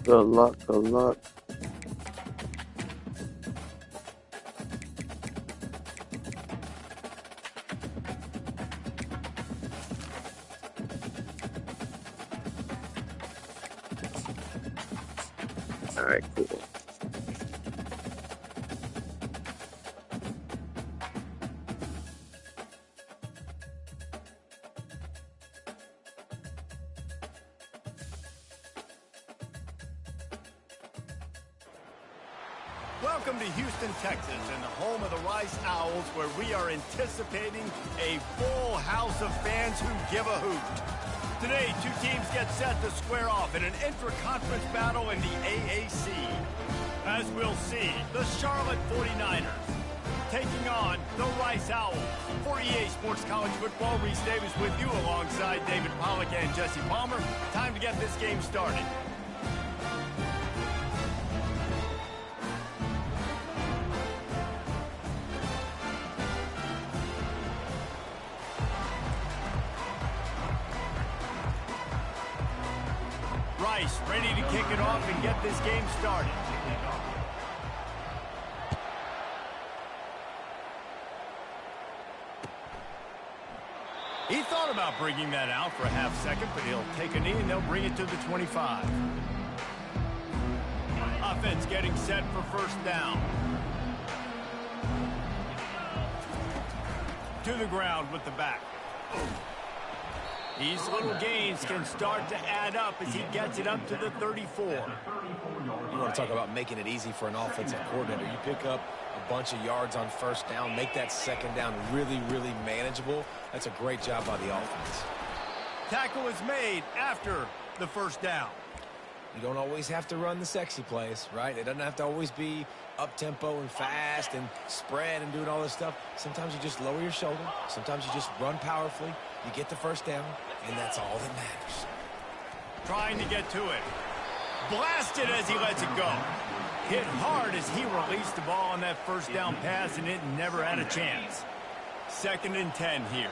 Good luck, good luck. All right, cool. Welcome to Houston, Texas, and the home of the Rice Owls, where we are anticipating a full house of fans who give a hoot. Today, two teams get set to square off in an intra-conference battle in the AAC. As we'll see, the Charlotte 49ers taking on the Rice Owls. For EA Sports College Football, Reese Davis with you alongside David Pollack and Jesse Palmer. Time to get this game started. Rice ready to kick it off and get this game started. He thought about bringing that out for a half second, but he'll take a knee and they'll bring it to the 25. Offense getting set for first down. To the ground with the back. These little gains can start to add up as he gets it up to the 34. You want to talk about making it easy for an offensive coordinator. You pick up a bunch of yards on first down, make that second down really, really manageable. That's a great job by the offense. Tackle is made after the first down. You don't always have to run the sexy plays, right? It doesn't have to always be up-tempo and fast and spread and doing all this stuff. Sometimes you just lower your shoulder. Sometimes you just run powerfully. You get the first down, and that's all that matters. Trying to get to it. Blasted as he lets it go. Hit hard as he released the ball on that first down pass, and it never had a chance. 2nd and 10 here.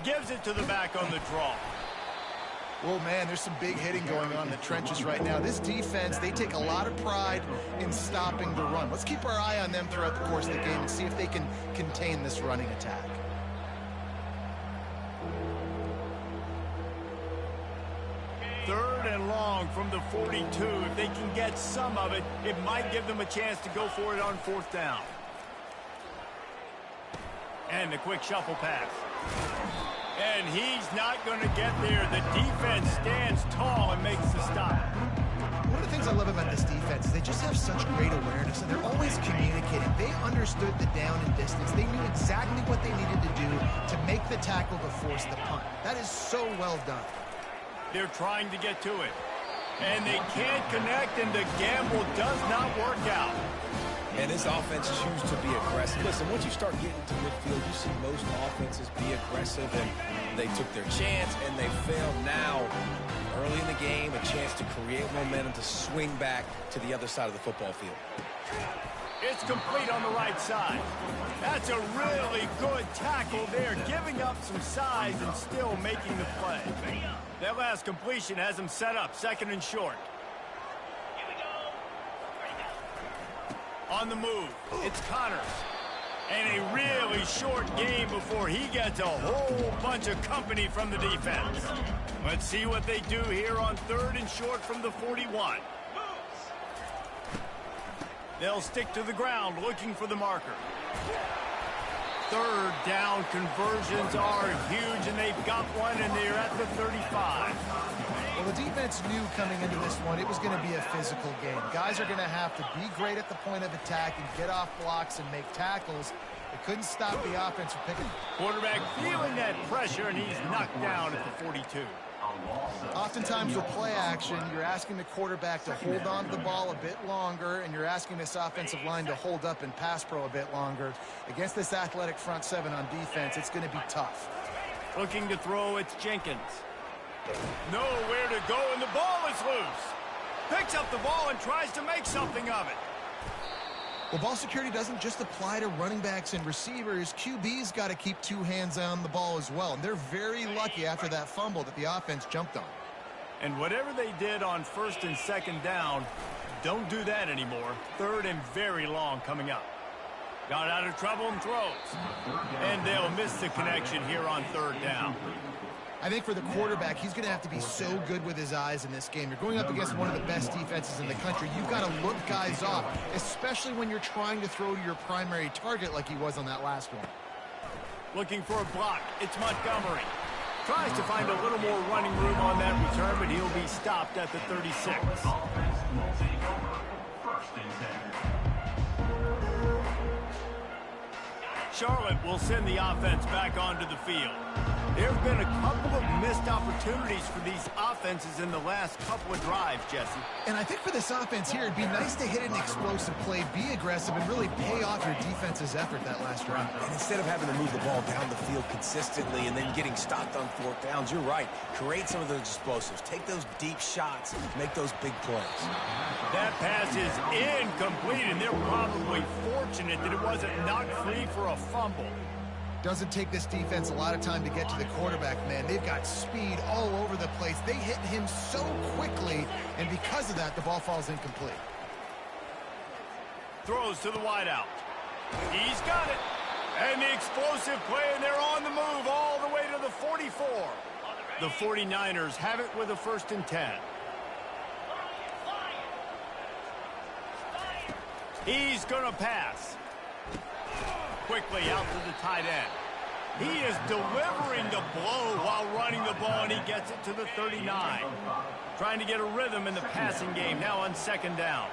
Gives it to the back on the draw. Well, man, there's some big hitting going on in the trenches right now. This defense, they take a lot of pride in stopping the run. Let's keep our eye on them throughout the course of the game and see if they can contain this running attack. Third and long from the 42. If they can get some of it, it might give them a chance to go for it on 4th down. And a quick shuffle pass. And he's not going to get there. The defense stands tall and makes the stop. One of the things I love about this defense is they just have such great awareness, and they're always communicating. They understood the down and distance. They knew exactly what they needed to do to make the tackle to force the punt. That is so well done. They're trying to get to it. And they can't connect, and the gamble does not work out. And this offense chooses to be aggressive. Listen, once you start getting to midfield, you see most offenses be aggressive, and they took their chance, and they failed. Now, early in the game, a chance to create momentum to swing back to the other side of the football field. It's complete on the right side. That's a really good tackle there, giving up some size and still making the play. That last completion has him set up, 2nd and short. On the move, it's Connors. And a really short game before he gets a whole bunch of company from the defense. Let's see what they do here on 3rd and short from the 41. They'll stick to the ground looking for the marker. 3rd down conversions are huge, and they've got one, and they're at the 35. Well, the defense knew coming into this one it was going to be a physical game. Guys are going to have to be great at the point of attack and get off blocks and make tackles. They couldn't stop the offense from picking. Quarterback feeling that pressure, and he's knocked down at the 42. Oftentimes with play action, you're asking the quarterback to hold on to the ball a bit longer, and you're asking this offensive line to hold up and pass pro a bit longer. Against this athletic front 7 on defense, it's going to be tough. Looking to throw, it's Jenkins. Nowhere to go, and the ball is loose. Picks up the ball and tries to make something of it. Well, ball security doesn't just apply to running backs and receivers. QB's got to keep two hands on the ball as well. And they're very lucky after that fumble that the offense jumped on. And whatever they did on first and second down, don't do that anymore. Third and very long coming up. Got out of trouble and throws. And they'll miss the connection here on third down. I think for the quarterback, he's going to have to be so good with his eyes in this game. You're going up against one of the best defenses in the country. You've got to look guys off, especially when you're trying to throw to your primary target like he was on that last one. Looking for a block. It's Montgomery. Tries to find a little more running room on that return, but he'll be stopped at the 36. Charlotte will send the offense back onto the field. There have been a couple of missed opportunities for these offenses in the last couple of drives, Jesse. And I think for this offense here, it'd be nice to hit an explosive play, be aggressive, and really pay off your defense's effort that last drive. And instead of having to move the ball down the field consistently and then getting stopped on fourth downs, you're right. Create some of those explosives. Take those deep shots. Make those big plays. That pass is incomplete, and they're probably fortunate that it wasn't knocked free for a fumble. Doesn't take this defense a lot of time to get to the quarterback, man. They've got speed all over the place. They hit him so quickly, and because of that, the ball falls incomplete. Throws to the wideout. He's got it. And the explosive play, and they're on the move all the way to the 44. The 49ers have it with a 1st and 10. He's going to pass. Quickly out to the tight end. He is delivering the blow while running the ball, and he gets it to the 39. Trying to get a rhythm in the passing game now on second down.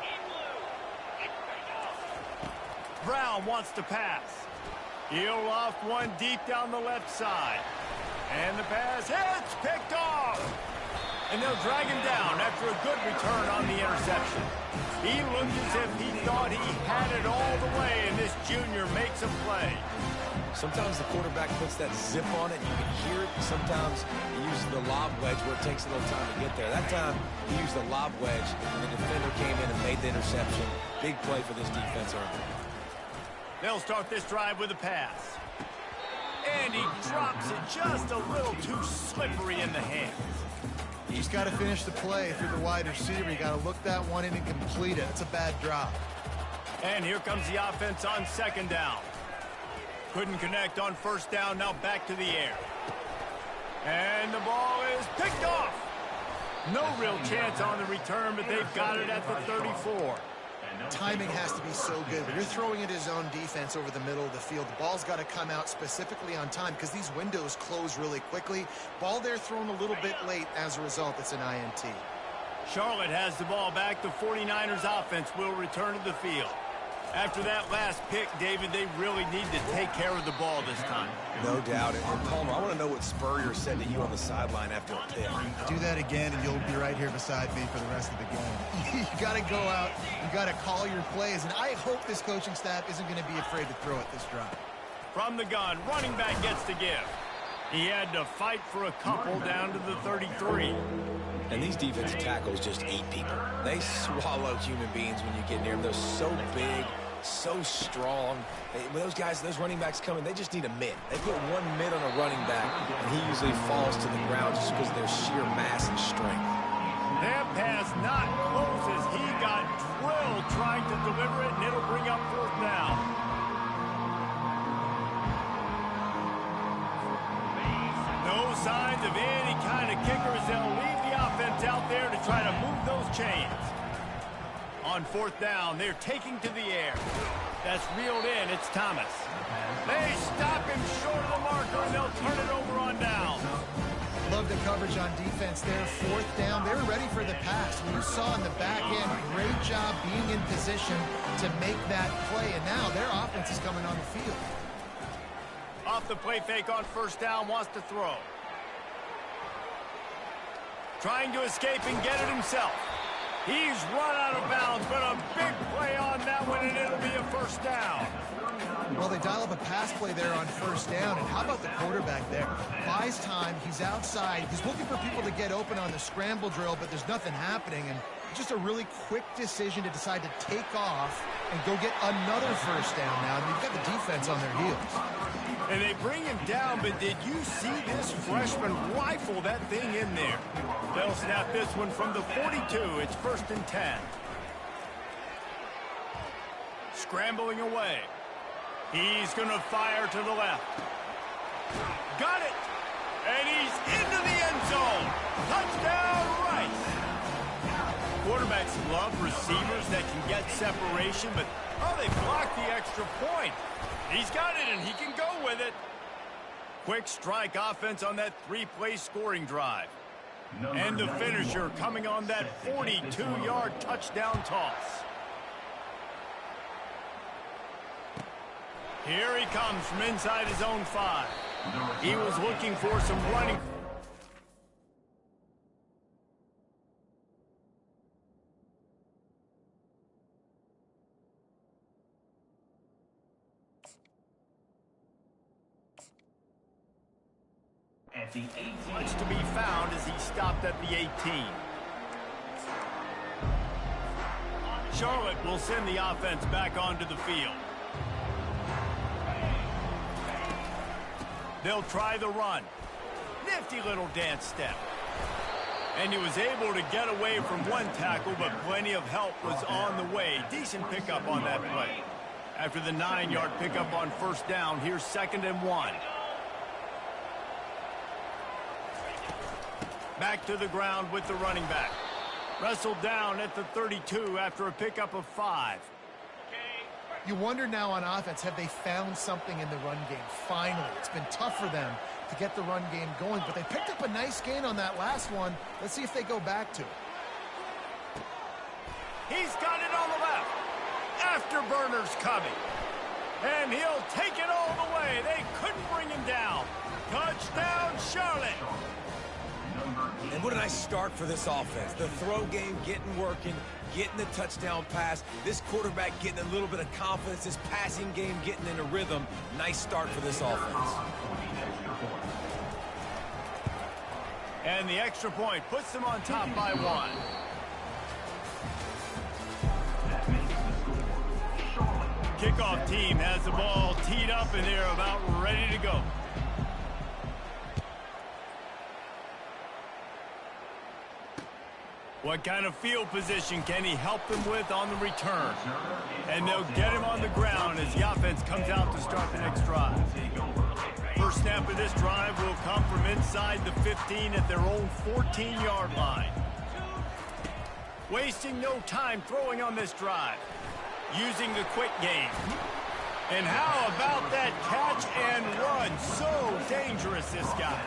Brown wants to pass. He'll loft one deep down the left side. And the pass hits, picked off. And they'll drag him down after a good return on the interception. He looked as if he thought he had it all the way, and this junior makes a play. Sometimes the quarterback puts that zip on it, and you can hear it. Sometimes he uses the lob wedge where it takes a little time to get there. That time, he used the lob wedge, and the defender came in and made the interception. Big play for this defense early. They'll start this drive with a pass. And he drops it just a little too slippery in the hands. He's got to finish the play through the wide receiver. You got to look that one in and complete it. It's a bad drop. And here comes the offense on second down. Couldn't connect on first down, now back to the air. And the ball is picked off. No real chance on the return, but they've got it at the 34. Timing has to be so good. When you're throwing it his own defense over the middle of the field, the ball's got to come out specifically on time because these windows close really quickly. Ball there thrown a little bit late. As a result, it's an INT. Charlotte has the ball back. The 49ers offense will return to the field. After that last pick, David, they really need to take care of the ball this time. No doubt. And Palmer, I want to know what Spurrier said to you on the sideline after a pick. Do that again, and you'll be right here beside me for the rest of the game. You got to go out. You got to call your plays, and I hope this coaching staff isn't going to be afraid to throw it this drive. From the gun, running back gets to give. He had to fight for a couple down to the 33. And these defensive tackles just eat people. They swallow human beings when you get near them. They're so big, so strong. When those guys, those running backs come in, they just need a mid. They put one mid on a running back, and he usually falls to the ground just because of their sheer mass and strength. That pass not close as he got drilled trying to deliver it, and it'll bring up fourth down. No signs of any kind of kickers. They'll leave the offense out there to try to move those chains. On fourth down, they're taking to the air. That's reeled in. It's Thomas. They stop him short of the marker, and they'll turn it over on down. Love the coverage on defense there. Fourth down. They were ready for the pass. You saw in the back end, great job being in position to make that play. And now their offense is coming on the field. Off the play fake on first down, wants to throw. Trying to escape and get it himself. He's run out of bounds, but a big play on that one, and it'll be a first down. Well, they dial up a pass play there on first down, and how about the quarterback there? Buys time, he's outside, he's looking for people to get open on the scramble drill, but there's nothing happening, and Just a really quick decision to decide to take off and go get another first down now. And they've got the defense on their heels. And they bring him down, but did you see this freshman rifle that thing in there? They'll snap this one from the 42. It's 1st and 10. Scrambling away. He's going to fire to the left. Got it! And he's into the end zone. Touchdown, Rice! Quarterbacks love receivers that can get separation, but, oh, they blocked the extra point. He's got it, and he can go with it. Quick strike offense on that 3-play scoring drive. And the finisher coming on that 42-yard touchdown toss. Here he comes from inside his own 5. He was looking for some running. Much to be found as he stopped at the 18. Charlotte will send the offense back onto the field. They'll try the run. Nifty little dance step. And he was able to get away from one tackle, but plenty of help was on the way. Decent pickup on that play. After the 9-yard pickup on first down, here's 2nd and 1. Back to the ground with the running back. Wrestled down at the 32 after a pickup of 5. You wonder now on offense, have they found something in the run game? Finally, it's been tough for them to get the run game going, but they picked up a nice gain on that last one. Let's see if they go back to it. He's got it on the left. Afterburner's coming. And he'll take it all the way. They couldn't bring him down. Touchdown, Charlotte. And what a nice start for this offense. The throw game getting working, getting the touchdown pass. This quarterback getting a little bit of confidence. This passing game getting in a rhythm. Nice start for this offense. And the extra point puts them on top by 1. Kickoff team has the ball teed up and they're about ready to go. What kind of field position can he help them with on the return? And they'll get him on the ground as the offense comes out to start the next drive. First snap of this drive will come from inside the 15 at their own 14-yard line. Wasting no time throwing on this drive. Using the quick game. And how about that catch and run? So dangerous, this guy.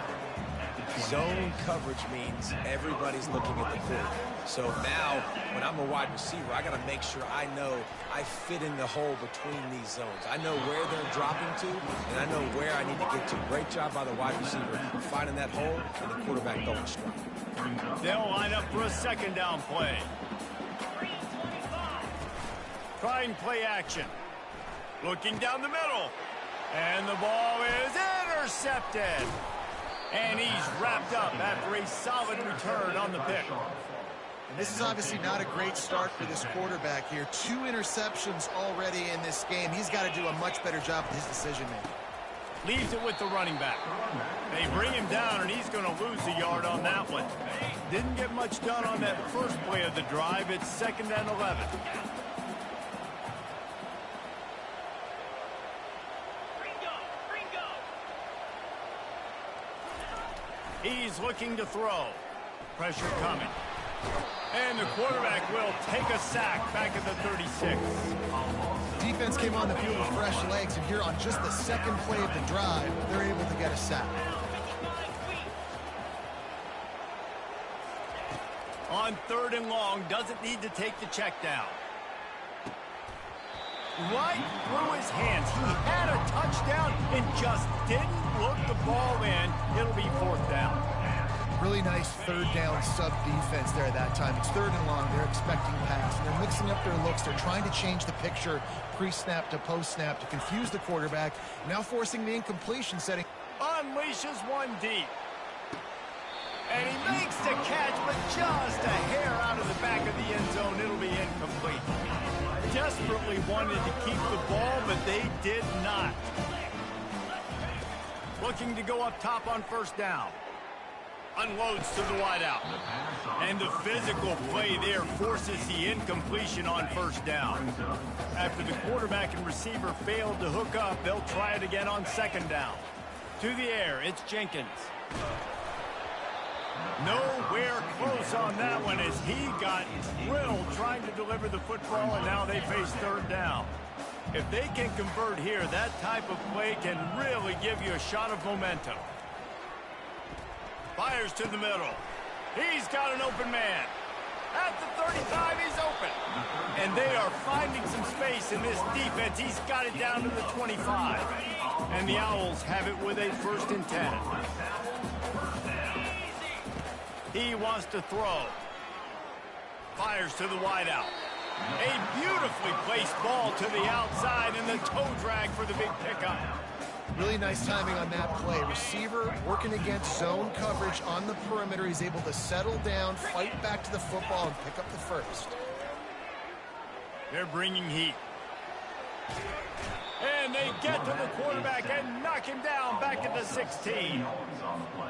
Zone coverage means everybody's looking at the court. So now, when I'm a wide receiver, I got to make sure I know I fit in the hole between these zones. I know where they're dropping to, and I know where I need to get to. Great job by the wide receiver finding that hole and the quarterback going strong. They'll line up for a 2nd down play. Trying play action. Looking down the middle. And the ball is intercepted. And he's wrapped up after a solid return on the pick. And this is obviously not a great start for this quarterback here. 2 interceptions already in this game. He's got to do a much better job with his decision-making. Leaves it with the running back. They bring him down, and he's going to lose a yard on that one. Didn't get much done on that first play of the drive. It's 2nd and 11. He's looking to throw. Pressure coming. And the quarterback will take a sack back at the 36. Defense came on the field with fresh legs, and here on just the 2nd play of the drive, they're able to get a sack. On 3rd and long, doesn't need to take the check down. Right through his hands. He had a touchdown and just didn't look the ball in. It'll be 4th down. Really nice 3rd down sub-defense there at that time. It's 3rd and long. They're expecting pass. They're mixing up their looks. They're trying to change the picture pre-snap to post-snap to confuse the quarterback. Now forcing the incompletion setting. Unleashes one deep. And he makes the catch, but just a hair out of the back of the end zone. It'll be incomplete. Desperately wanted to keep the ball, but they did not. Looking to go up top on first down. Unloads to the wideout. And the physical play there forces the incompletion on first down. After the quarterback and receiver failed to hook up, they'll try it again on second down. To the air, it's Jenkins. Nowhere close on that one as he got drilled trying to deliver the football, and now they face third down. If they can convert here, that type of play can really give you a shot of momentum. Fires to the middle. He's got an open man. At the 35, he's open. And they are finding some space in this defense. He's got it down to the 25. And the Owls have it with a 1st and 10. He wants to throw. Fires to the wideout. A beautifully placed ball to the outside and the toe drag for the big pickup. Really nice timing on that play. Receiver working against zone coverage on the perimeter. He's able to settle down, fight back to the football, and pick up the first. They're bringing heat. And they get to the quarterback and knock him down back at the 16.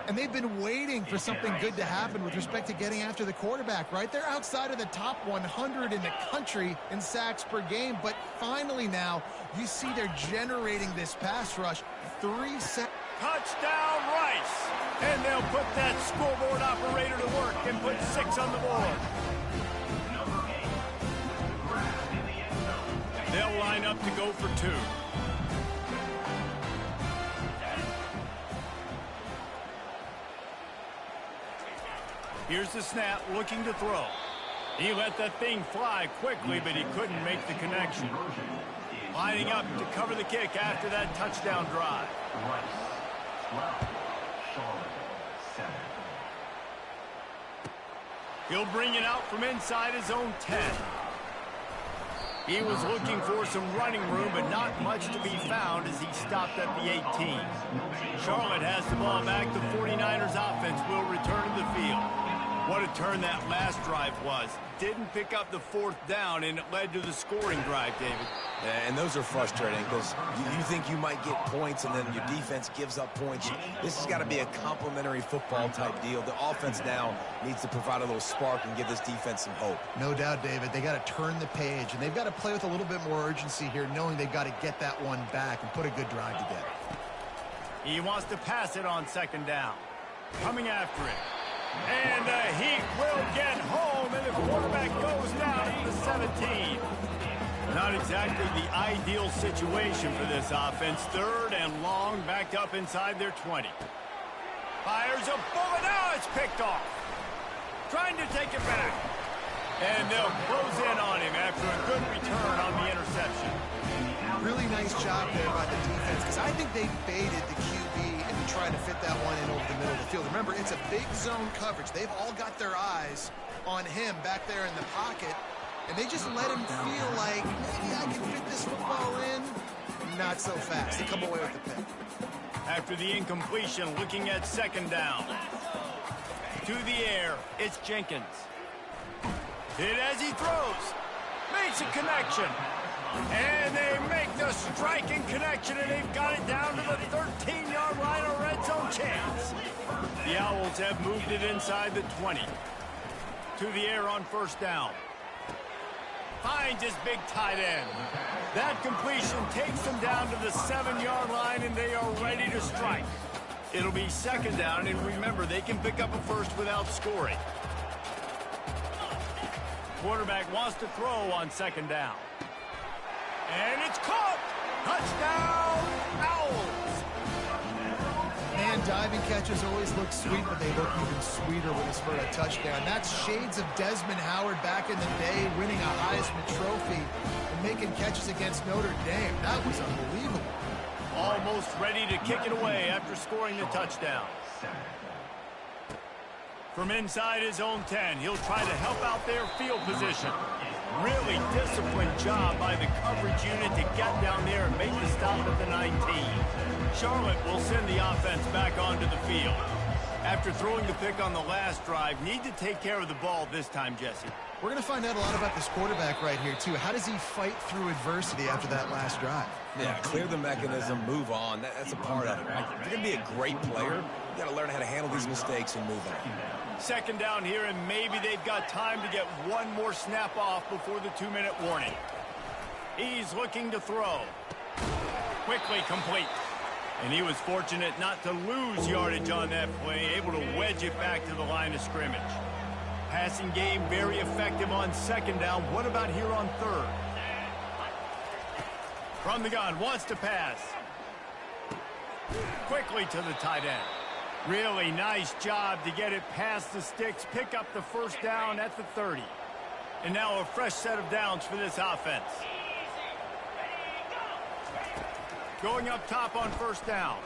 And they've been waiting for something good to happen with respect to getting after the quarterback, right? They're outside of the top 100 in the country in sacks per game, but finally now you see they're generating this pass rush. 3 sacks. Touchdown, Rice. And they'll put that scoreboard operator to work and put 6 on the board. They'll line up to go for 2. Here's the snap, looking to throw. He let that thing fly quickly, but he couldn't make the connection. Lining up to cover the kick after that touchdown drive. He'll bring it out from inside his own 10. He was looking for some running room, but not much to be found as he stopped at the 18. Charlotte has the ball back. The 49ers offense will return to the field. What a turn that last drive was. Didn't pick up the 4th down, and it led to the scoring drive, David. Yeah, and those are frustrating because you think you might get points and then your defense gives up points. This has got to be a complementary football type deal. The offense now needs to provide a little spark and give this defense some hope. No doubt, David. They got to turn the page, and they've got to play with a little bit more urgency here, knowing they've got to get that one back and put a good drive together. He wants to pass it on second down. Coming after it. And the Heat will get home, and the quarterback goes down at the 17. Not exactly the ideal situation for this offense. 3rd and long, backed up inside their 20. Fires a bullet. Now it's picked off. Trying to take it back. And they'll close in on him after a good return on the interception. Really nice job there by the defense, because I think they baited the QB and trying to fit that one in over the middle of the field. Remember, it's a big zone coverage. They've all got their eyes on him back there in the pocket, and they just let him feel like, maybe I can fit this football in. Not so fast. They come away with the pick. After the incompletion, looking at second down. To the air, it's Jenkins. Hit as he throws. Makes a connection. And they make the striking connection, and they've got it down to the 13-yard line, a red zone chance. The Owls have moved it inside the 20. To the air on first down. Finds his big tight end. That completion takes them down to the 7-yard line, and they are ready to strike. It'll be second down, and remember, they can pick up a first without scoring. Quarterback wants to throw on second down. And it's caught! Touchdown, Owls! Man, diving catches always look sweet, but they look even sweeter when it's for a touchdown. That's shades of Desmond Howard back in the day, winning a Heisman Trophy and making catches against Notre Dame. That was unbelievable. Almost ready to kick it away after scoring the touchdown. From inside his own 10, he'll try to help out their field position. Really disciplined job by the coverage unit to get down there and make the stop at the 19. Charlotte will send the offense back onto the field. After throwing the pick on the last drive, need to take care of the ball this time, Jesse. We're going to find out a lot about this quarterback right here, too. How does he fight through adversity after that last drive? Yeah, clear the mechanism, move on. That's a part of it, right? If you're going to be a great player, you got to learn how to handle these mistakes and move on. Second down here, and maybe they've got time to get one more snap off before the 2-minute warning. He's looking to throw. Quickly complete. And he was fortunate not to lose yardage on that play, able to wedge it back to the line of scrimmage. Passing game very effective on second down. What about here on third? From the gun, wants to pass. Quickly to the tight end. Really nice job to get it past the sticks, pick up the first down at the 30. And now a fresh set of downs for this offense. Going up top on first down.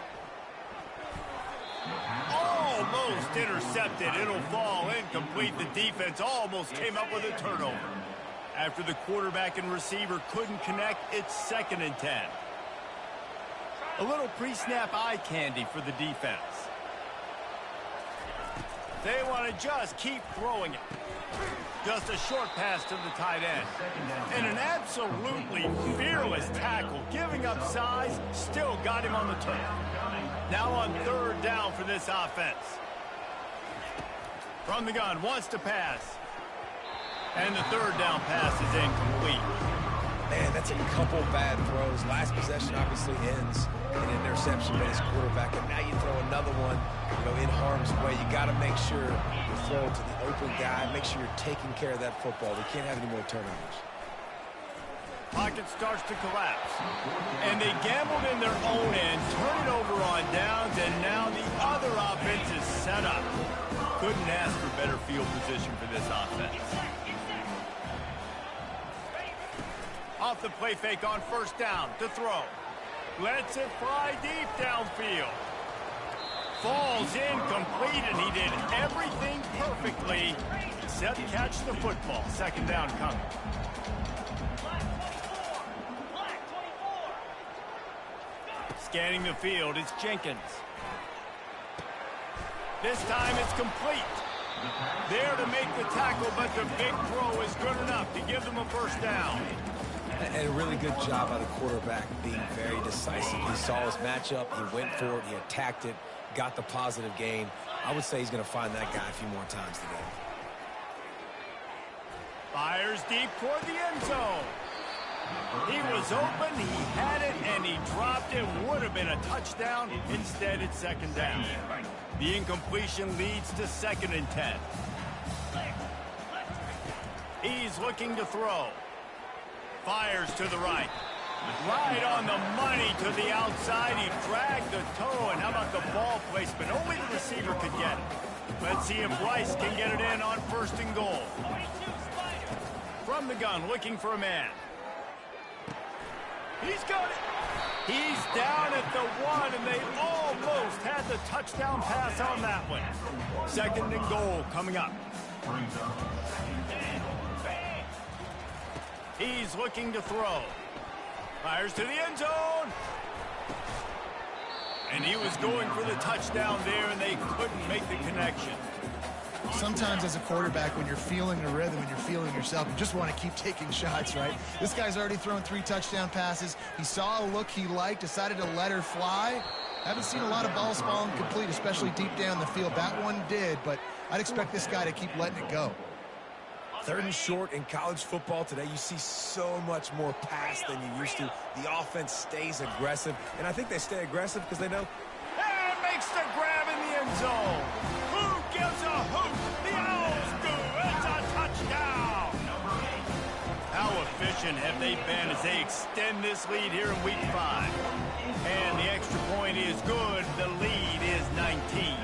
Almost intercepted. It'll fall incomplete. The defense almost came up with a turnover. After the quarterback and receiver couldn't connect, it's 2nd and 10. A little pre-snap eye candy for the defense. They want to just keep throwing it. Just a short pass to the tight end. And an absolutely fearless tackle. Giving up size, still got him on the turf. Now on third down for this offense. From the gun, wants to pass. And the third down pass is incomplete. Man, that's a couple bad throws. Last possession obviously ends in an interception by his quarterback, and now you throw another one, in harm's way. You got to make sure you throw it to the open guy. Make sure you're taking care of that football. We can't have any more turnovers. Pocket starts to collapse. And they gambled in their own end, turn it over on downs, and now the other offense is set up. Couldn't ask for better field position for this offense. Off the play fake on first down to throw. Lets it fly deep downfield. Falls incomplete, and he did everything perfectly except catch the football. Second down coming. Scanning the field, it's Jenkins. This time it's complete. There to make the tackle, but the big throw is good enough to give them a first down. And a really good job by the quarterback being very decisive. He saw his matchup, he went for it, he attacked it, got the positive gain. I would say he's going to find that guy a few more times today. Fires deep toward the end zone. He was open, he had it, and he dropped it. Would have been a touchdown. Instead, it's second down. The incompletion leads to 2nd and 10. He's looking to throw. Fires to the right. Right on the money to the outside. He dragged the toe, and how about the ball placement? Only the receiver could get it. Let's see if Rice can get it in on 1st and goal. From the gun, looking for a man. He's got it. He's down at the 1, and they almost had the touchdown pass on that one. 2nd and goal coming up. He's looking to throw. Fires to the end zone. And he was going for the touchdown there, and they couldn't make the connection. Sometimes as a quarterback, when you're feeling the rhythm and you're feeling yourself, you just want to keep taking shots, right? This guy's already thrown 3 touchdown passes. He saw a look he liked, decided to let her fly. Haven't seen a lot of balls falling complete, especially deep down the field. That one did, but I'd expect this guy to keep letting it go. 3rd and short in college football today. You see so much more pass than you used to. The offense stays aggressive, and I think they stay aggressive because they know. And makes the grab in the end zone. Who gives a hoot? The Owls do. It's a touchdown. How efficient have they been as they extend this lead here in Week 5? And the extra point is good. The lead is 19.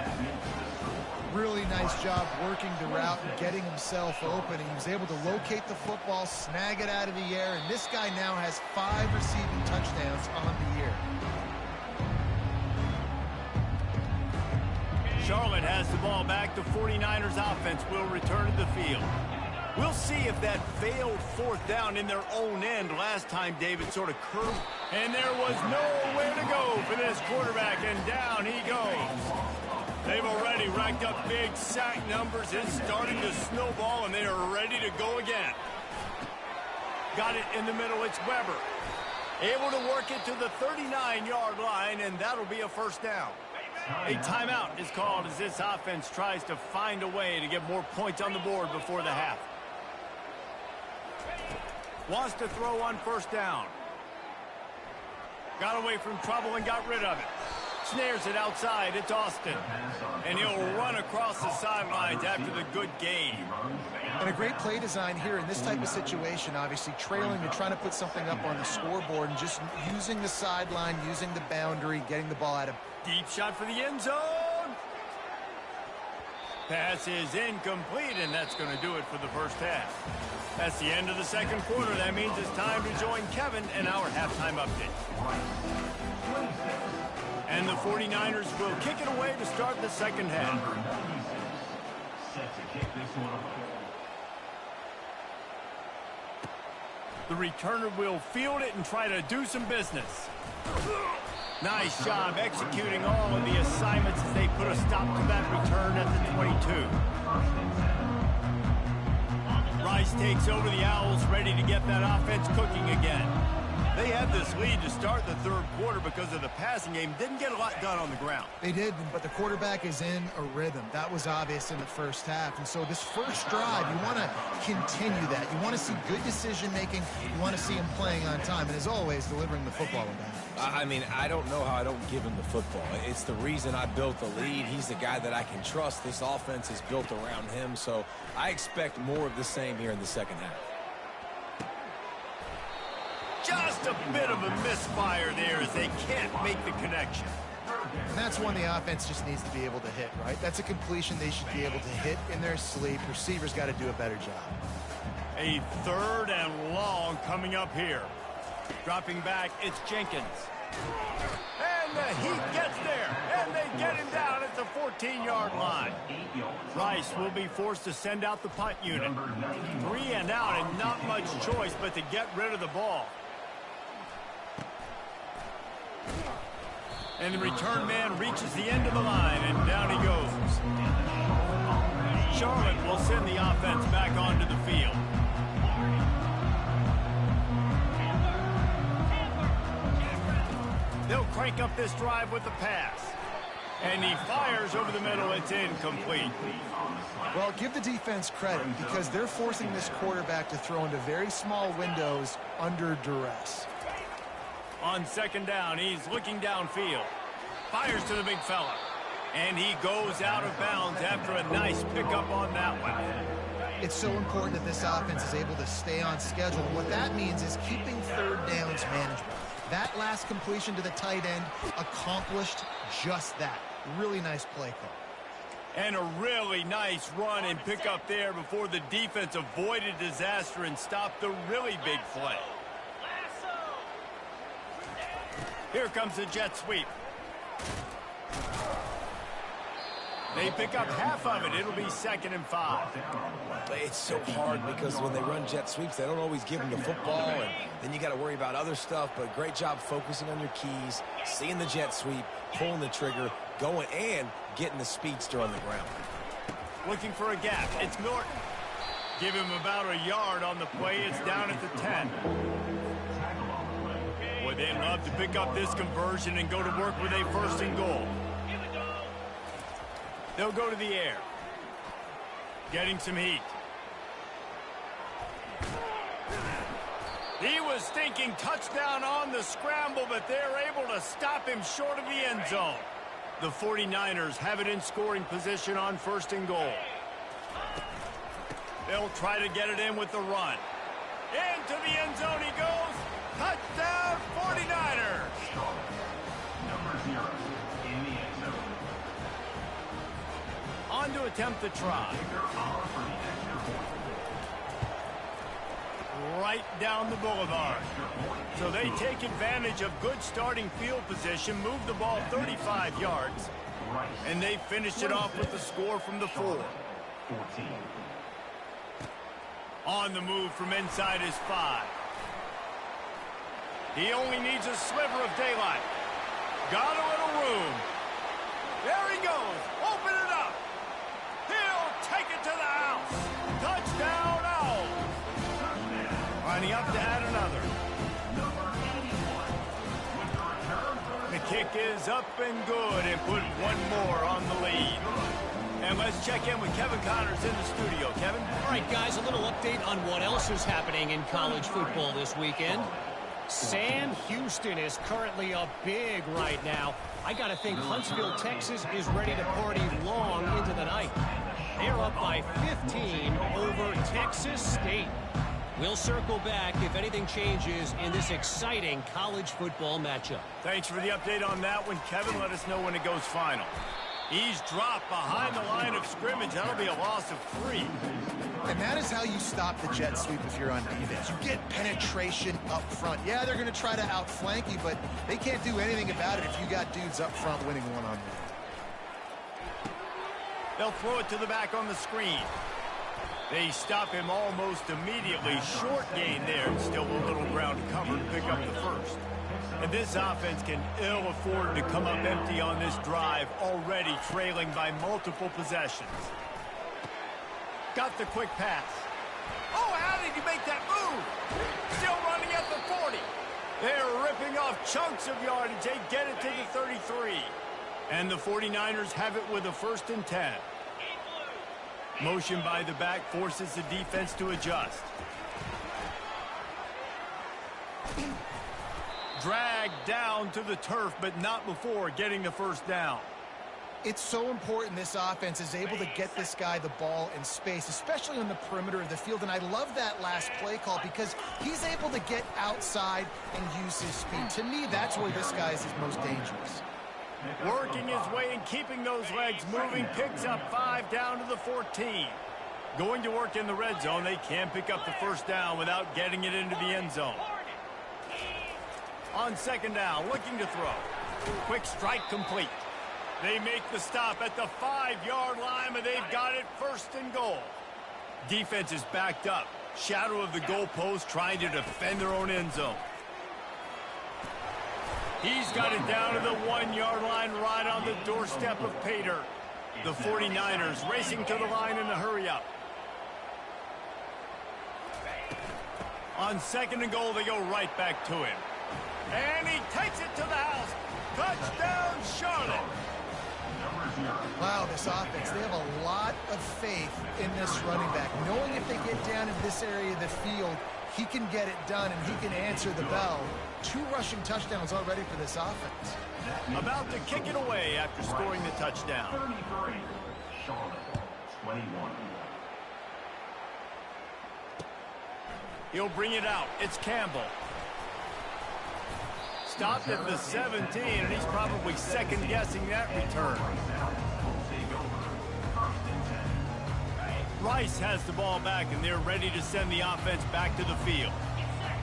Really nice job working the route and getting himself open. He was able to locate the football, snag it out of the air, and this guy now has 5 receiving touchdowns on the year. Charlotte has the ball back. The 49ers offense will return to the field. We'll see if that failed 4th down in their own end last time David sort of curved. And there was nowhere to go for this quarterback, and down he goes. They've already racked up big sack numbers. It's starting to snowball, and they are ready to go again. Got it in the middle. It's Weber. Able to work it to the 39-yard line, and that'll be a first down. A timeout is called as this offense tries to find a way to get more points on the board before the half. Wants to throw on first down. Got away from trouble and got rid of it. Snares it outside. It's Austin. And he'll run across the sidelines after the good gain. And a great play design here in this type of situation, obviously trailing to trying to put something up on the scoreboard and just using the sideline, using the boundary, getting the ball out of. Deep shot for the end zone. Pass is incomplete, and that's going to do it for the first half. That's the end of the second quarter. That means it's time to join Kevin in our halftime update. And the 49ers will kick it away to start the second half. The returner will field it and try to do some business. Nice job executing all of the assignments as they put a stop to that return at the 22. Rice takes over the Owls, ready to get that offense cooking again. They had this lead to start the third quarter because of the passing game. Didn't get a lot done on the ground. They did, but the quarterback is in a rhythm. That was obvious in the first half. And so this first drive, you want to continue that. You want to see good decision-making. You want to see him playing on time. And as always, delivering the football in bounds. I mean, I don't know how I don't give him the football. It's the reason I built the lead. He's the guy that I can trust. This offense is built around him. So I expect more of the same here in the second half. Just a bit of a misfire there as they can't make the connection. And that's one the offense just needs to be able to hit, right? That's a completion they should be able to hit in their sleep. Receivers got to do a better job. A third and long coming up here. Dropping back, it's Jenkins. And the Heat gets there, and they get him down at the 14-yard line. Rice will be forced to send out the punt unit. 3 and out, and not much choice but to get rid of the ball. And the return man reaches the end of the line, and down he goes. Charlotte will send the offense back onto the field. They'll crank up this drive with the pass. And he fires over the middle. It's incomplete. Well, give the defense credit because they're forcing this quarterback to throw into very small windows under duress. On second down, he's looking downfield. Fires to the big fella. And he goes out of bounds after a nice pickup on that one. It's so important that this offense is able to stay on schedule. And what that means is keeping third downs manageable. That last completion to the tight end accomplished just that. Really nice play call. And a really nice run and pickup there before the defense avoided disaster and stopped the really big play. Here comes the jet sweep. They pick up half of it. It'll be 2nd and 5. It's so hard because when they run jet sweeps, they don't always give them the football, and then you got to worry about other stuff. But great job focusing on your keys, seeing the jet sweep, pulling the trigger, going and getting the speedster on the ground. Looking for a gap. It's Norton. Give him about a yard on the play. It's down at the 10. Boy, they'd love to pick up this conversion and go to work with a 1st and goal. They'll go to the air. Getting some heat. He was thinking touchdown on the scramble, but they're able to stop him short of the end zone. The 49ers have it in scoring position on 1st and goal. They'll try to get it in with the run. Into the end zone he goes. Touchdown 49ers. Number 0 in the end zone. On to attempt the try. Right down the boulevard. So they take advantage of good starting field position, move the ball 35 yards, and they finished it off with the score from the 4. On the move from inside his 5. He only needs a sliver of daylight. Got a little room. There he goes. Open to the house. Touchdown, Owls. Lining up to add another. The kick is up and good and put one more on the lead. And let's check in with Kevin Connors in the studio. Kevin? All right, guys, a little update on what else is happening in college football this weekend. Sam Houston is currently up big right now. I got to think Huntsville, Texas is ready to party long into the night. They're up by 15 over Texas State. We'll circle back if anything changes in this exciting college football matchup. Thanks for the update on that one, Kevin. Let us know when it goes final. He's dropped behind the line of scrimmage. That'll be a loss of 3. And that is how you stop the jet sweep if you're on defense. You get penetration up front. Yeah, they're going to try to outflank you, but they can't do anything about it if you got dudes up front winning one-on-one. They'll throw it to the back on the screen. They stop him almost immediately. Short gain there. Still a little ground to cover to pick up the first. And this offense can ill afford to come up empty on this drive, already trailing by multiple possessions. Got the quick pass. Oh, how did he make that move? Still running at the 40. They're ripping off chunks of yardage. They get it to the 33. And the 49ers have it with a 1st and 10. Motion by the back forces the defense to adjust. Dragged down to the turf, but not before getting the first down. It's so important this offense is able to get this guy the ball in space, especially on the perimeter of the field. And I love that last play call because he's able to get outside and use his speed. To me, that's where this guy is his most dangerous. Working his way and keeping those legs moving, picks up 5 down to the 14. Going to work in the red zone. They can pick up the first down without getting it into the end zone. On 2nd down, looking to throw. Quick strike complete. They make the stop at the 5-yard line, but they've got it 1st and goal. Defense is backed up. Shadow of the goalpost trying to defend their own end zone. He's got it down to the 1-yard line right on the doorstep of Pater. The 49ers racing to the line in a hurry up. On 2nd and goal, they go right back to him. And he takes it to the house. Touchdown, Charlotte. Wow, this offense, they have a lot of faith in this running back. Knowing if they get down in this area of the field, he can get it done and he can answer the bell. 2 rushing touchdowns already for this offense. About to kick it away after scoring the touchdown. 33, Charlotte, 21. He'll bring it out. It's Campbell. Stopped at the 17, and he's probably second-guessing that return. Rice has the ball back, and they're ready to send the offense back to the field.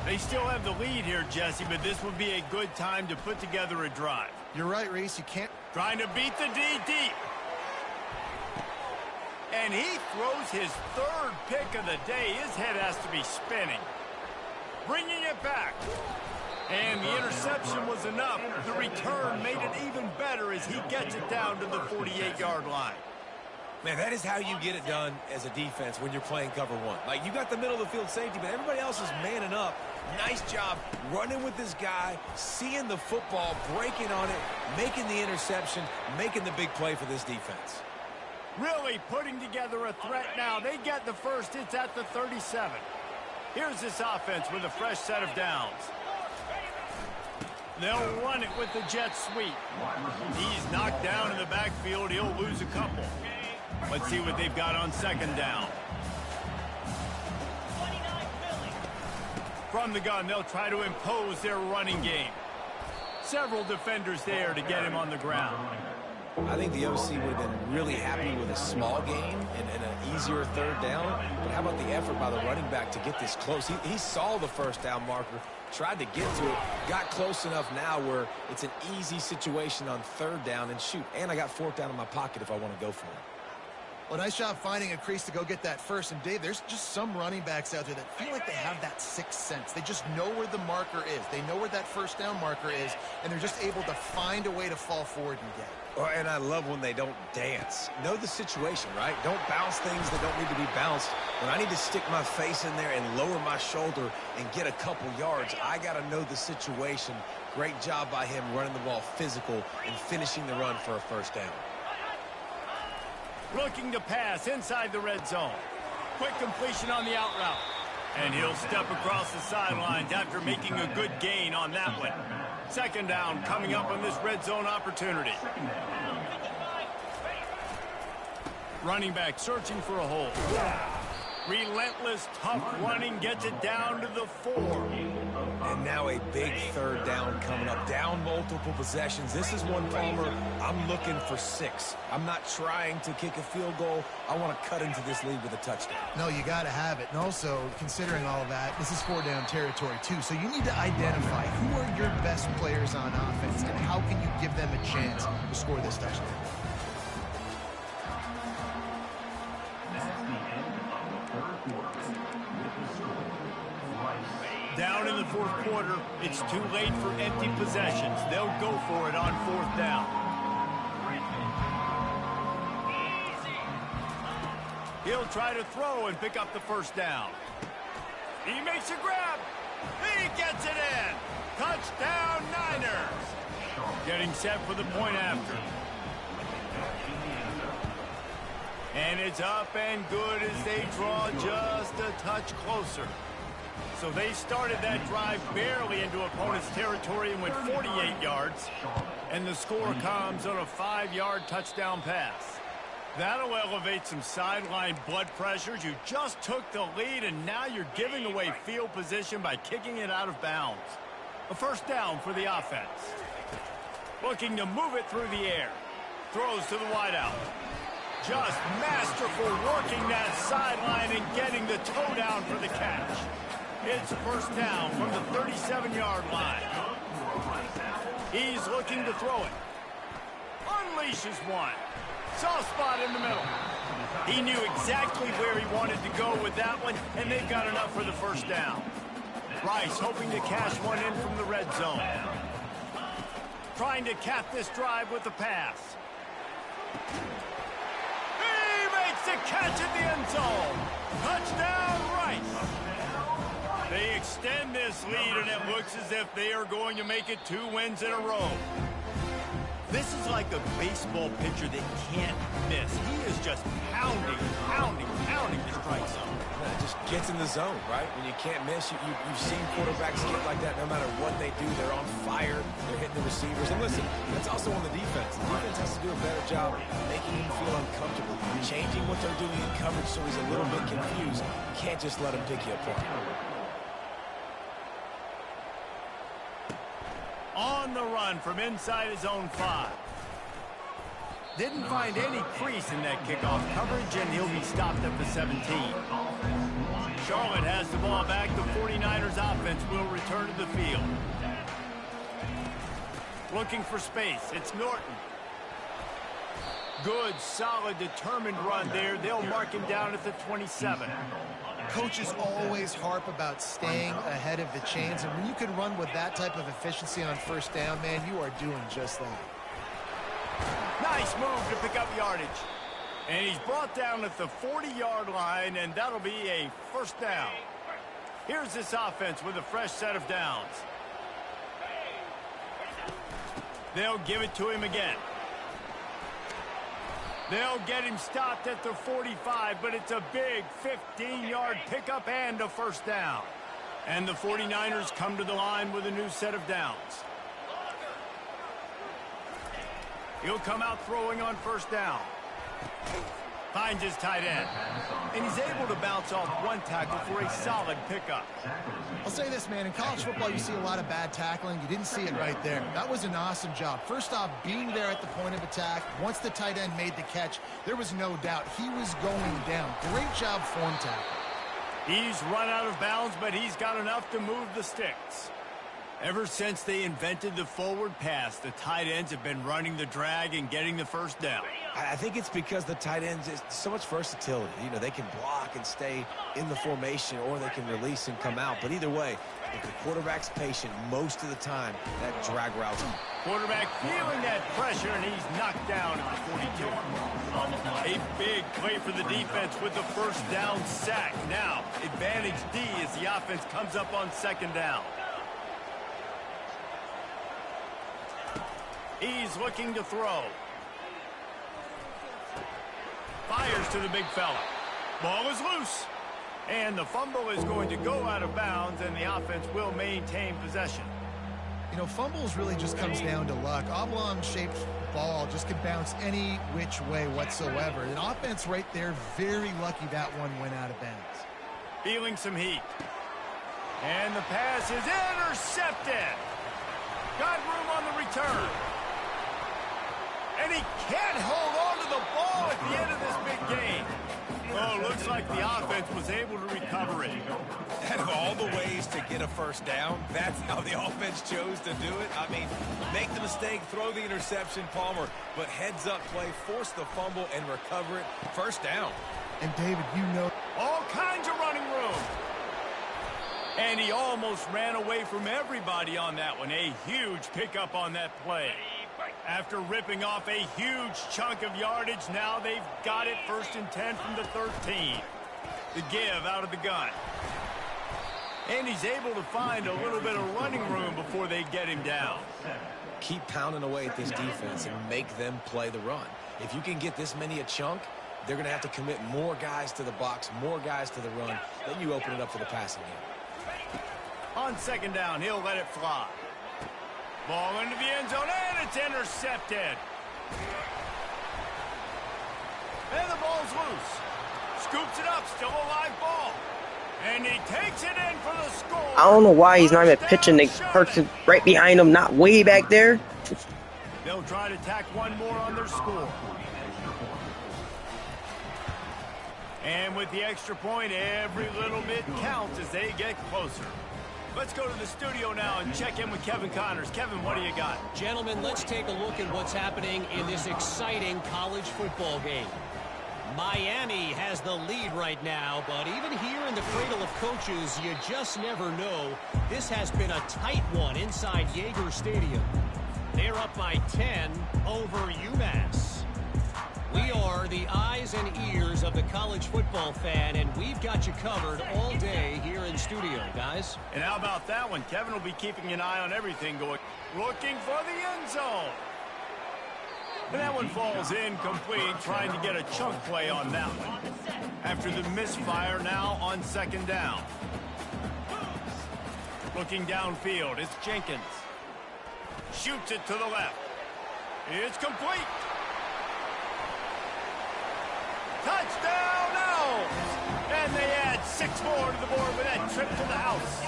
They still have the lead here, Jesse, but this would be a good time to put together a drive. You're right, Reese. You can't... Trying to beat the D deep. And he throws his 3rd pick of the day. His head has to be spinning. Bringing it back. And the interception was enough. The return made it even better as he gets it down to the 48-yard line. Man, that is how you get it done as a defense when you're playing cover 1. Like, you got the middle of the field safety, but everybody else is manning up. Nice job running with this guy, seeing the football, breaking on it, making the interception, making the big play for this defense. Really putting together a threat now. They get the first. It's at the 37. Here's this offense with a fresh set of downs. They'll run it with the jet sweep. He's knocked down in the backfield. He'll lose a couple. Let's see what they've got on 2nd down. From the gun, they'll try to impose their running game. Several defenders there to get him on the ground. I think the OC would have been really happy with a small gain and an easier 3rd down. But how about the effort by the running back to get this close? He saw the first down marker, tried to get to it, got close enough now where it's an easy situation on 3rd down. And shoot, and I got 4th down in my pocket if I want to go for it. Well, nice job finding a crease to go get that first. And, Dave, there's just some running backs out there that feel like they have that sixth sense. They just know where the marker is. They know where that first down marker is, and they're just able to find a way to fall forward and get it. And I love when they don't dance. Know the situation, right? Don't bounce things that don't need to be bounced. When I need to stick my face in there and lower my shoulder and get a couple yards, I got to know the situation. Great job by him running the ball physical and finishing the run for a first down. Looking to pass inside the red zone. Quick completion on the out route. And he'll step across the sidelines after making a good gain on that one. Second down coming up on this red zone opportunity. Running back searching for a hole. Relentless, tough running gets it down to the 4. And now a big third down coming up. Down multiple possessions. This is one, Palmer, I'm looking for 6. I'm not trying to kick a field goal. I want to cut into this lead with a touchdown. No, you got to have it. And also, considering all of that, this is 4-down territory, too. So you need to identify who are your best players on offense and how can you give them a chance to score this touchdown. Down in the fourth quarter, it's too late for empty possessions. They'll go for it on 4th down. He'll try to throw and pick up the first down. He makes a grab. He gets it in. Touchdown, Niners. Getting set for the point after. And it's up and good as they draw just a touch closer. So they started that drive barely into opponent's territory and went 48 yards. And the score comes on a 5-yard touchdown pass. That'll elevate some sideline blood pressures. You just took the lead, and now you're giving away field position by kicking it out of bounds. A first down for the offense. Looking to move it through the air. Throws to the wideout. Just masterful working that sideline and getting the toe down for the catch. It's first down from the 37-yard line. He's looking to throw it. Unleashes one. Soft spot in the middle. He knew exactly where he wanted to go with that one, and they've got enough for the first down. Rice hoping to cash one in from the red zone. Trying to cap this drive with a pass. He makes the catch at the end zone. Touchdown, Rice. They extend this lead, and it looks as if they are going to make it 2 wins in a row. This is like a baseball pitcher that can't miss. He is just pounding the strike zone. It just gets in the zone, right? When you can't miss, you've seen quarterbacks get like that no matter what they do. They're on fire. They're hitting the receivers. And listen, that's also on the defense. The defense has to do a better job making him feel uncomfortable, changing what they're doing in coverage so he's a little bit confused. You can't just let him pick you apart. On the run from inside his own 5. Didn't find any crease in that kickoff coverage, and he'll be stopped at the 17. Charlotte has the ball back. The 49ers offense will return to the field. Looking for space. It's Norton. Good, solid, determined run there. They'll mark him down at the 27. Coaches always harp about staying ahead of the chains, and when you can run with that type of efficiency on first down, man, you are doing just that. Nice move to pick up yardage. And he's brought down at the 40-yard line, and that'll be a first down. Here's this offense with a fresh set of downs. They'll give it to him again. They'll get him stopped at the 45, but it's a big 15-yard pickup and a first down. And the 49ers come to the line with a new set of downs. He'll come out throwing on first down. Finds his tight end. And he's able to bounce off one tackle for a solid pickup. I'll say this, man. In college football, you see a lot of bad tackling. You didn't see it right there. That was an awesome job. First off, being there at the point of attack. Once the tight end made the catch, there was no doubt he was going down. Great job form tackle. He's run out of bounds, but he's got enough to move the sticks. Ever since they invented the forward pass, the tight ends have been running the drag and getting the first down. I think it's because the tight ends is so much versatility. You know, they can block and stay in the formation, or they can release and come out. But either way, if the quarterback's patient most of the time, that drag route's on. Quarterback feeling that pressure, and he's knocked down at the 42. A big play for the defense with the first down sack. Now, advantage D as the offense comes up on second down. He's looking to throw. Fires to the big fella. Ball is loose. And the fumble is going to go out of bounds, and the offense will maintain possession. You know, fumbles really just comes down to luck. Oblong-shaped ball just can bounce any which way whatsoever. An offense right there, very lucky that one went out of bounds. Feeling some heat. And the pass is intercepted. Got room on the return. And he can't hold on to the ball at the end of this big game. Oh, looks like the offense was able to recover it. Out of all the ways to get a first down, that's how the offense chose to do it. I mean, make the mistake, throw the interception, Palmer, but heads-up play, force the fumble, and recover it. First down. And, David, you know, all kinds of running room. And he almost ran away from everybody on that one. A huge pickup on that play. After ripping off a huge chunk of yardage, now they've got it 1st and 10 from the 13. The give out of the gun. And he's able to find a little bit of running room before they get him down. Keep pounding away at this defense and make them play the run. If you can get this many a chunk, they're going to have to commit more guys to the box, more guys to the run. Then you open it up for the passing game. On second down, he'll let it fly. Ball into the end zone, and it's intercepted. And the ball's loose. Scoops it up, still a live ball. And he takes it in for the score. I don't know why he's not even pitching the person right behind him, not way back there. They'll try to tack one more on their score. And with the extra point, every little bit counts as they get closer. Let's go to the studio now and check in with Kevin Connors. Kevin, what do you got? Gentlemen, let's take a look at what's happening in this exciting college football game. Miami has the lead right now, but even here in the cradle of coaches, you just never know. This has been a tight one inside Yager Stadium. They're up by 10 over UMass. We are the eyes and ears of the college football fan, and we've got you covered all day here in studio, guys. And how about that one? Kevin will be keeping an eye on everything going. Looking for the end zone. And that one falls incomplete, trying to get a chunk play on that one. After the misfire, now on second down. Looking downfield, it's Jenkins. Shoots it to the left. It's complete. Touchdown, Owls! And they add 6 more to the board with that trip to the house.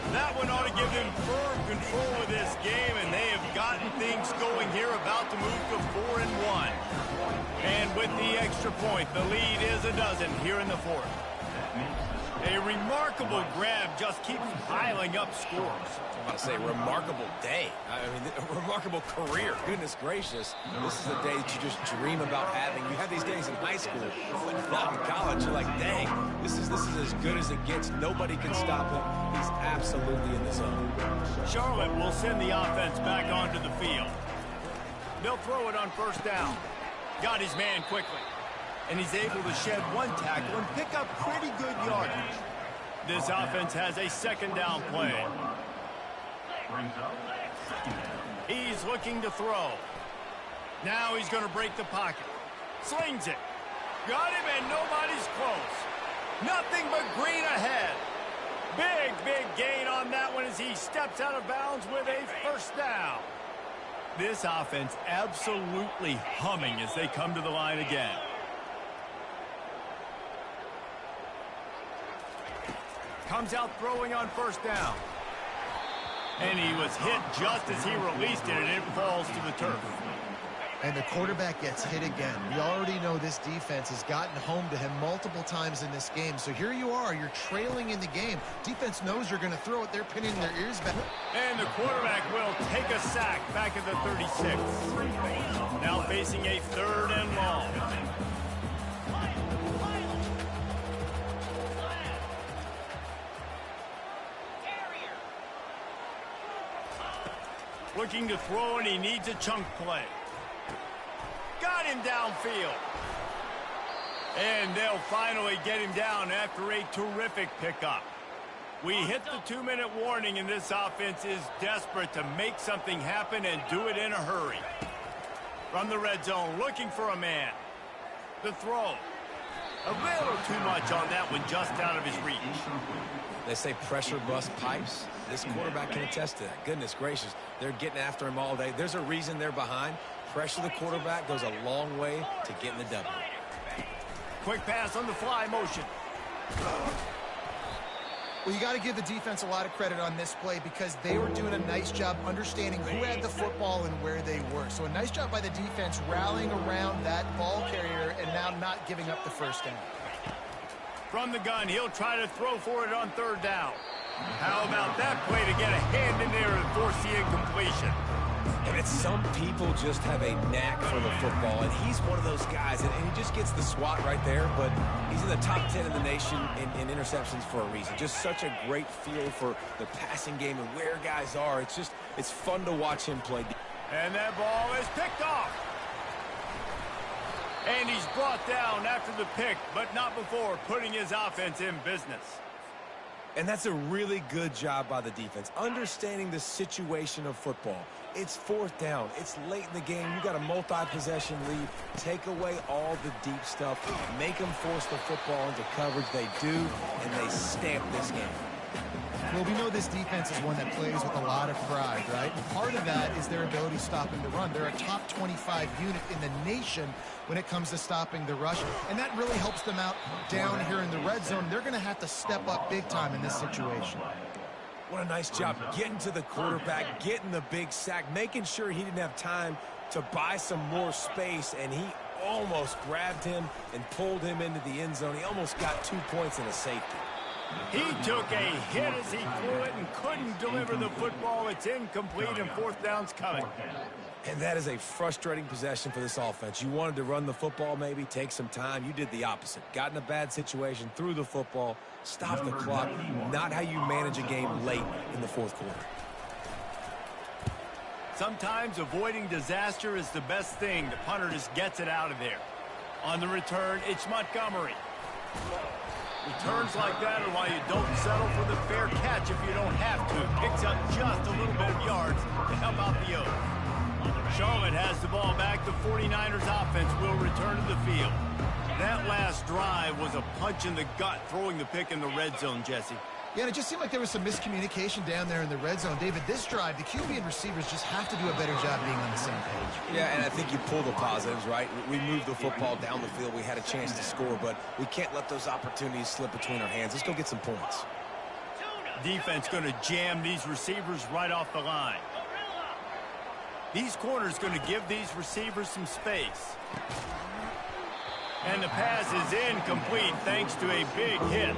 That one ought to give them firm control of this game, and they have gotten things going here, about to move to 4-1. And with the extra point, the lead is a dozen here in the 4th. A remarkable grab just keeps piling up scores. I'm about to say, remarkable day. I mean, a remarkable career. Goodness gracious. This is a day that you just dream about having. You have these days in high school, but not in college. You're like, dang, this is as good as it gets. Nobody can stop him. He's absolutely in the zone. Charlotte will send the offense back onto the field. They'll throw it on first down. Got his man quickly. And he's able to shed one tackle and pick up pretty good yardage. This offense has a second down play. He's looking to throw. Now he's going to break the pocket. Slings it. Got him, and nobody's close. Nothing but green ahead. Big gain on that one as he steps out of bounds with a first down. This offense absolutely humming as they come to the line again. Comes out throwing on first down. And he was hit just as he released it, and it falls to the turf. And the quarterback gets hit again. We already know this defense has gotten home to him multiple times in this game. So here you are, you're trailing in the game. Defense knows you're going to throw it. They're pinning their ears back. And the quarterback will take a sack back at the 36. Now facing a 3rd and long. Looking to throw, and he needs a chunk play. Got him downfield. And they'll finally get him down after a terrific pickup. We hit the 2-minute warning, and this offense is desperate to make something happen and do it in a hurry. From the red zone, looking for a man. The throw. A little too much on that one, just out of his reach. They say pressure busts pipes. This quarterback can attest to that. Goodness gracious, they're getting after him all day. There's a reason they're behind. Pressure the quarterback goes a long way to getting the W. Quick pass on the fly motion. Well, you got to give the defense a lot of credit on this play because they were doing a nice job understanding who had the football and where they were. So a nice job by the defense rallying around that ball carrier and now not giving up the first down. From the gun, he'll try to throw for it on 3rd down. How about that play to get a hand in there and force the incompletion? And it's some people just have a knack for the football, and he's one of those guys, and he just gets the swat right there, but he's in the top 10 in the nation in interceptions for a reason. Just such a great feel for the passing game and where guys are. It's fun to watch him play. And that ball is picked off. And he's brought down after the pick, but not before putting his offense in business. And that's a really good job by the defense, understanding the situation of football. It's 4th down. It's late in the game. You got a multi-possession lead. Take away all the deep stuff. Make them force the football into coverage. They do, and they stamp this game. Well, we know this defense is one that plays with a lot of pride, right? And part of that is their ability to stop and to run. They're a top 25 unit in the nation when it comes to stopping the rush, and that really helps them out down here in the red zone. They're going to have to step up big time in this situation. What a nice job getting to the quarterback, getting the big sack, making sure he didn't have time to buy some more space, and he almost grabbed him and pulled him into the end zone. He almost got 2 points and a safety. He took a hit as he threw it and couldn't deliver the football. It's incomplete, and 4th down's coming. And that is a frustrating possession for this offense. You wanted to run the football, maybe take some time. You did the opposite. Got in a bad situation, threw the football, stopped the clock. Not how you manage a game late in the 4th quarter. Sometimes avoiding disaster is the best thing. The punter just gets it out of there. On the return, it's Montgomery. Returns like that are why you don't settle for the fair catch if you don't have to. Picks up just a little bit of yards to help out the O's. Charlotte has the ball back. The 49ers offense will return to the field. That last drive was a punch in the gut, throwing the pick in the red zone, Jesse. Yeah, and it just seemed like there was some miscommunication down there in the red zone. David, this drive, the QB and receivers just have to do a better job being on the same page. Yeah, and I think you pull the positives, right? We moved the football down the field. We had a chance to score, but we can't let those opportunities slip between our hands. Let's go get some points. Defense going to jam these receivers right off the line. These corners going to give these receivers some space. And the pass is incomplete thanks to a big hit.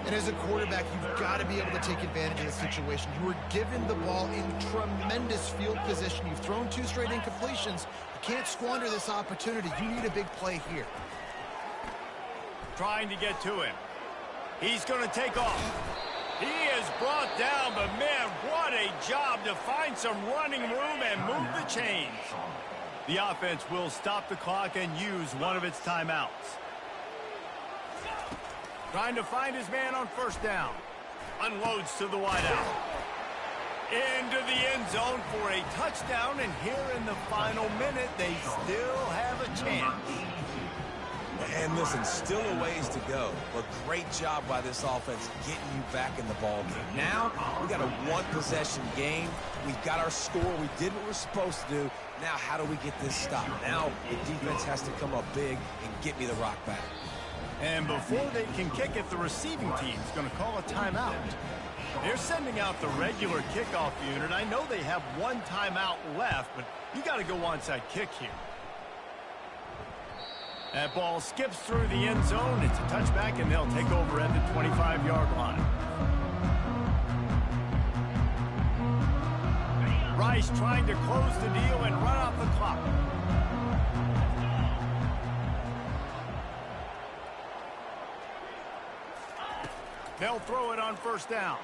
And as a quarterback, you've got to be able to take advantage of the situation. You were given the ball in tremendous field position. You've thrown 2 straight incompletions. You can't squander this opportunity. You need a big play here. Trying to get to him. He's going to take off. He is brought down, but man, what a job to find some running room and move the chains. The offense will stop the clock and use one of its timeouts. Trying to find his man on 1st down. Unloads to the wideout. Into the end zone for a touchdown, and here in the final minute, they still have a chance. And listen, still a ways to go, but great job by this offense getting you back in the ball game. Now, we got a 1-possession game. We've got our score. We did what we're supposed to do. Now, how do we get this stopped? Now, the defense has to come up big and get me the rock back. And before they can kick it, the receiving team's going to call a timeout. They're sending out the regular kickoff unit. I know they have one timeout left, but you got to go onside kick here. That ball skips through the end zone. It's a touchback, and they'll take over at the 25-yard line. Rice trying to close the deal and run off the clock. They'll throw it on first down.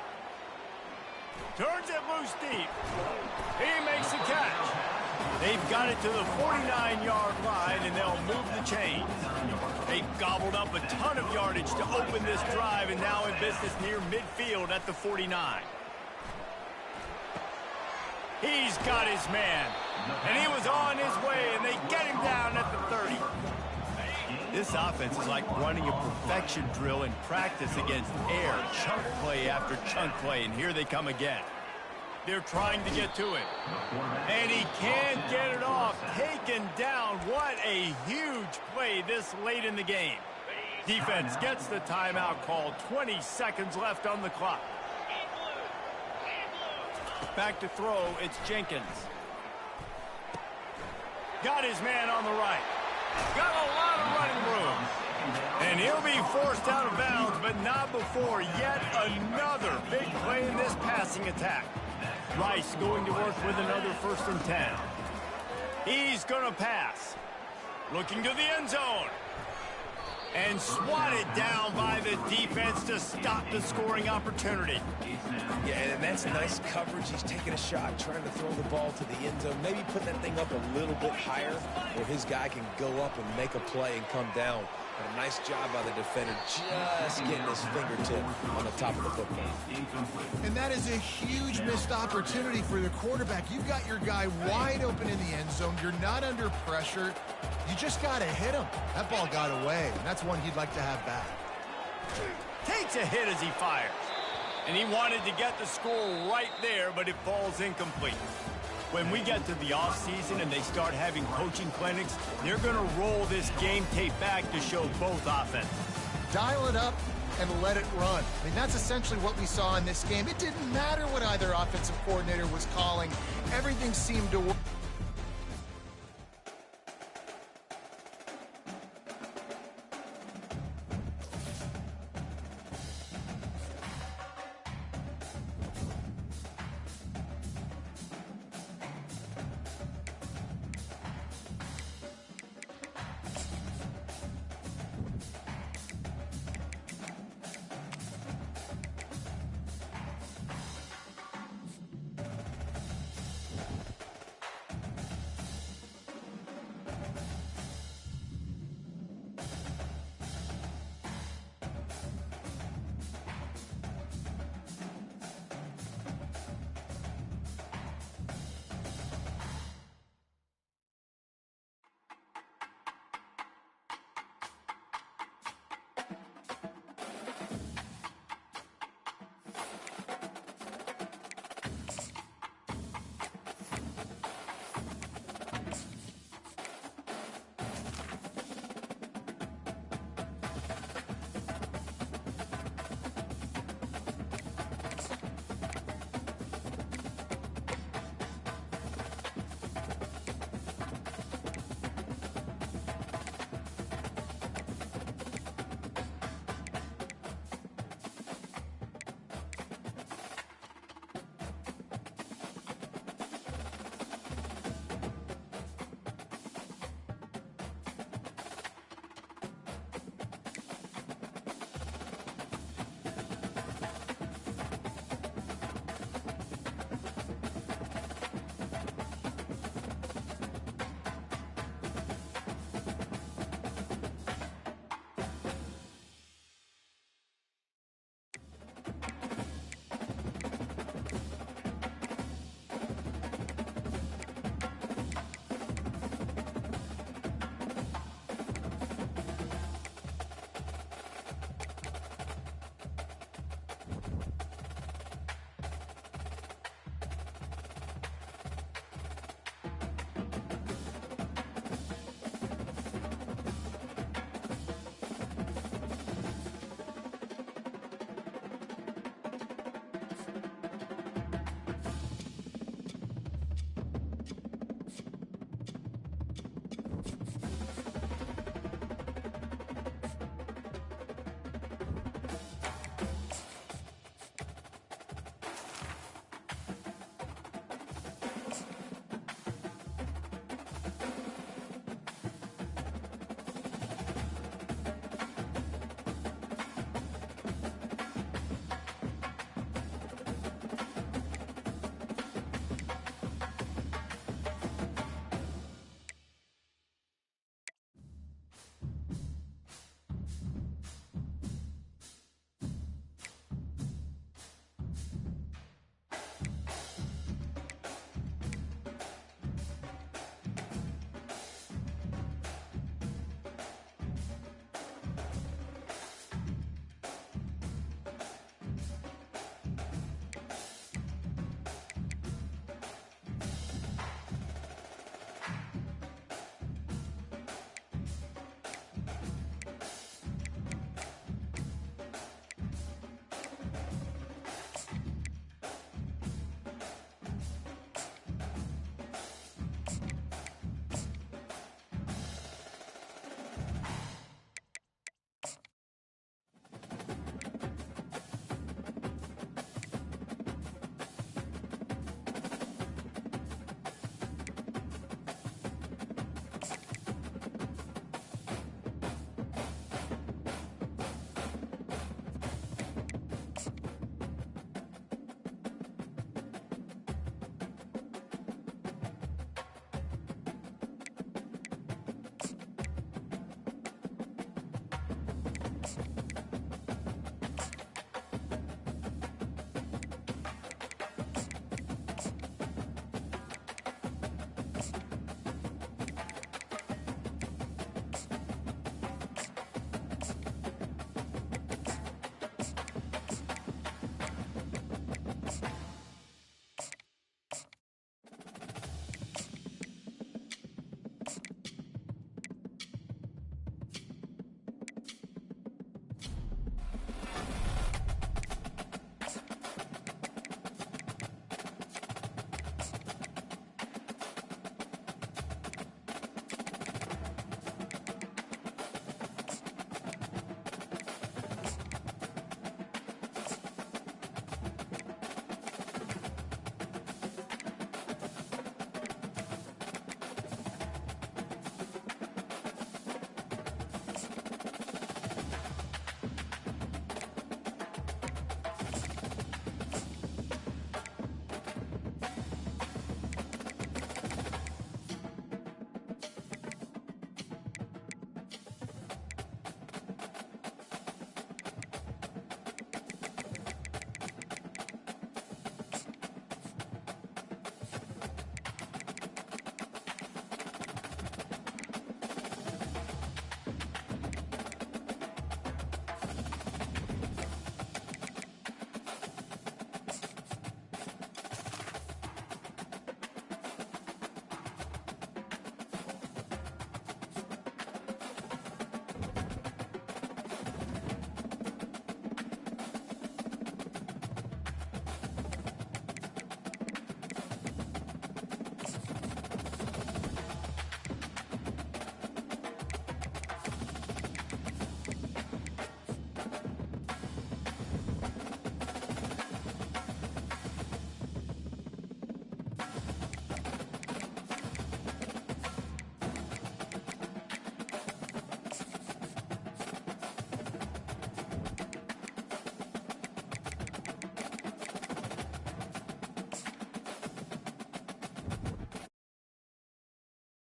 Turns it loose deep. He makes the catch. They've got it to the 49-yard line, and they'll move the chains. They gobbled up a ton of yardage to open this drive, and now in business near midfield at the 49. He's got his man, and he was on his way, and they get him down at the 30. This offense is like running a perfection drill in practice against air, chunk play after chunk play, and here they come again. They're trying to get to it, and he can't get it off. Taken down. What a huge play this late in the game. Defense gets the timeout called. 20 seconds left on the clock. Back to throw, it's Jenkins. Got his man on the right. Got a lot of running room. And he'll be forced out of bounds, but not before yet another big play in this passing attack. Rice going to work with another 1st and 10. He's going to pass. Looking to the end zone. And swatted down by the defense to stop the scoring opportunity. Yeah, and that's nice coverage. He's taking a shot, trying to throw the ball to the end zone. Maybe put that thing up a little bit higher where his guy can go up and make a play and come down. But a nice job by the defender just getting his fingertip on the top of the football. And that is a huge missed opportunity for the quarterback. You've got your guy wide open in the end zone. You're not under pressure. You just got to hit him. That ball got away, and that's one he'd like to have back. Takes a hit as he fires. And he wanted to get the score right there, but it falls incomplete. When we get to the offseason and they start having coaching clinics, they're going to roll this game tape back to show both offenses. Dial it up and let it run. I mean, that's essentially what we saw in this game. It didn't matter what either offensive coordinator was calling. Everything seemed to work.